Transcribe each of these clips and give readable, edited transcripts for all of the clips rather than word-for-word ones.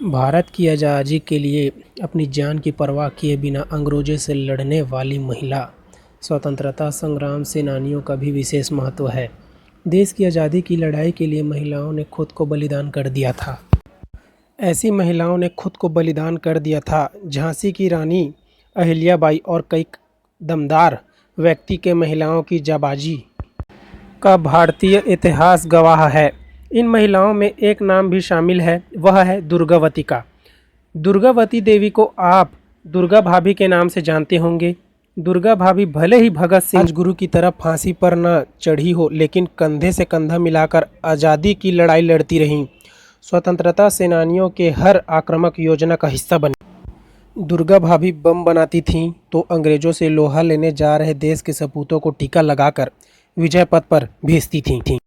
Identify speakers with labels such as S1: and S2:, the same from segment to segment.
S1: भारत की आज़ादी के लिए अपनी जान की परवाह किए बिना अंग्रेज़ों से लड़ने वाली महिला स्वतंत्रता संग्राम सेनानियों का भी विशेष महत्व है। देश की आज़ादी की लड़ाई के लिए महिलाओं ने खुद को बलिदान कर दिया था। ऐसी महिलाओं ने खुद को बलिदान कर दिया था झांसी की रानी अहिल्याबाई और कई दमदार व्यक्ति के महिलाओं की जाबाजी का भारतीय इतिहास गवाह है। इन महिलाओं में एक नाम भी शामिल है, वह है दुर्गावती का। दुर्गावती देवी को आप दुर्गा भाभी के नाम से जानते होंगे। दुर्गा भाभी भले ही भगत सिंह राजगुरु की तरह फांसी पर न चढ़ी हो, लेकिन कंधे से कंधा मिलाकर आज़ादी की लड़ाई लड़ती रहीं। स्वतंत्रता सेनानियों के हर आक्रामक योजना का हिस्सा बनी। दुर्गा भाभी बम बनाती थीं तो अंग्रेजों से लोहा लेने जा रहे देश के सपूतों को टीका लगाकर विजय पथ पर भेजती थीं।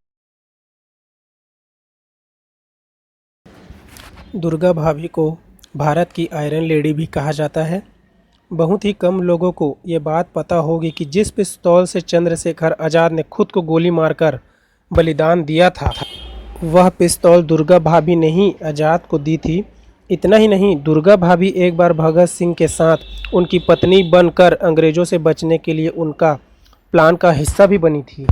S1: दुर्गा भाभी को भारत की आयरन लेडी भी कहा जाता है। बहुत ही कम लोगों को ये बात पता होगी कि जिस पिस्तौल से चंद्रशेखर आज़ाद ने खुद को गोली मारकर बलिदान दिया था, वह पिस्तौल दुर्गा भाभी ने ही आज़ाद को दी थी। इतना ही नहीं, दुर्गा भाभी एक बार भगत सिंह के साथ उनकी पत्नी बनकर अंग्रेज़ों से बचने के लिए उनका प्लान का हिस्सा भी बनी थी।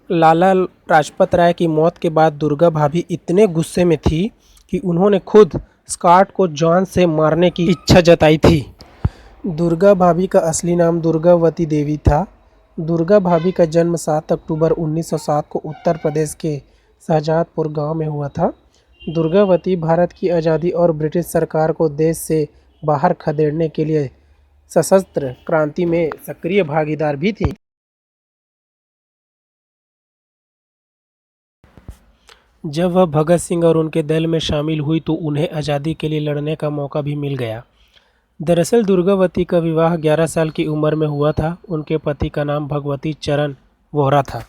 S1: लाला लाजपत राय की मौत के बाद दुर्गा भाभी इतने गुस्से में थी कि उन्होंने खुद स्कॉट को जान से मारने की इच्छा जताई थी। दुर्गा भाभी का असली नाम दुर्गावती देवी था। दुर्गा भाभी का जन्म 7 अक्टूबर 1907 को उत्तर प्रदेश के शाहजहाँपुर गांव में हुआ था। दुर्गावती भारत की आज़ादी और ब्रिटिश सरकार को देश से बाहर खदेड़ने के लिए सशस्त्र क्रांति में सक्रिय भागीदार भी थी। जब वह भगत सिंह और उनके दल में शामिल हुई तो उन्हें आज़ादी के लिए लड़ने का मौका भी मिल गया। दरअसल दुर्गावती का विवाह 11 साल की उम्र में हुआ था। उनके पति का नाम भगवती चरण वोहरा था,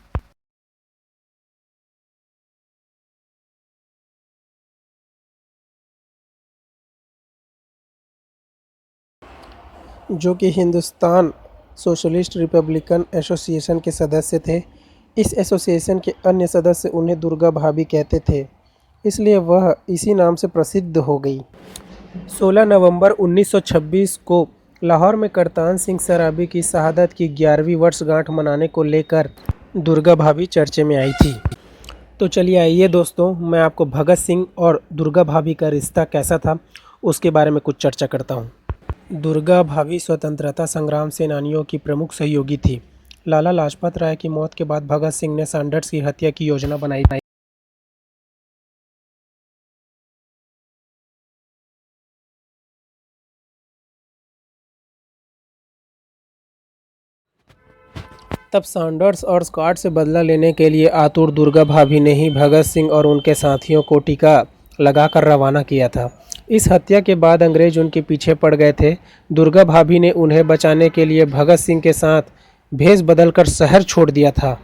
S1: जो कि हिंदुस्तान सोशलिस्ट रिपब्लिकन एसोसिएशन के सदस्य थे। इस एसोसिएशन के अन्य सदस्य उन्हें दुर्गा भाभी कहते थे, इसलिए वह इसी नाम से प्रसिद्ध हो गई। 16 नवंबर 1926 को लाहौर में करतान सिंह सराबी की शहादत की 11वीं वर्षगांठ मनाने को लेकर दुर्गा भाभी चर्चे में आई थी। तो चलिए आइए दोस्तों, मैं आपको भगत सिंह और दुर्गा भाभी का रिश्ता कैसा था उसके बारे में कुछ चर्चा करता हूँ। दुर्गा भाभी स्वतंत्रता संग्राम सेनानियों की प्रमुख सहयोगी थी। लाला लाजपत राय की मौत के बाद भगत सिंह ने सैंडर्स की हत्या की योजना बनाई, तब सैंडर्स और स्कॉट से बदला लेने के लिए आतुर दुर्गा भाभी ने ही भगत सिंह और उनके साथियों को टीका लगाकर रवाना किया था। इस हत्या के बाद अंग्रेज उनके पीछे पड़ गए थे। दुर्गा भाभी ने उन्हें बचाने के लिए भगत सिंह के साथ भेष बदलकर शहर छोड़ दिया था।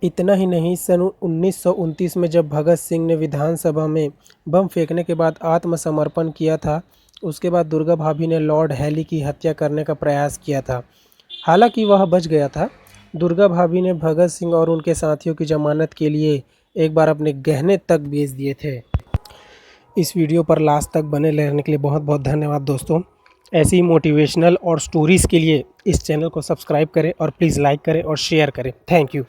S1: इतना ही नहीं, सन 1929 में जब भगत सिंह ने विधानसभा में बम फेंकने के बाद आत्मसमर्पण किया था, उसके बाद दुर्गा भाभी ने लॉर्ड हैली की हत्या करने का प्रयास किया था। हालांकि वह बच गया था। दुर्गा भाभी ने भगत सिंह और उनके साथियों की जमानत के लिए एक बार अपने गहने तक बेच दिए थे। इस वीडियो पर लास्ट तक बने रहने के लिए बहुत बहुत धन्यवाद दोस्तों। ऐसी मोटिवेशनल और स्टोरीज़ के लिए इस चैनल को सब्सक्राइब करें और प्लीज़ लाइक करें और शेयर करें। Thank you.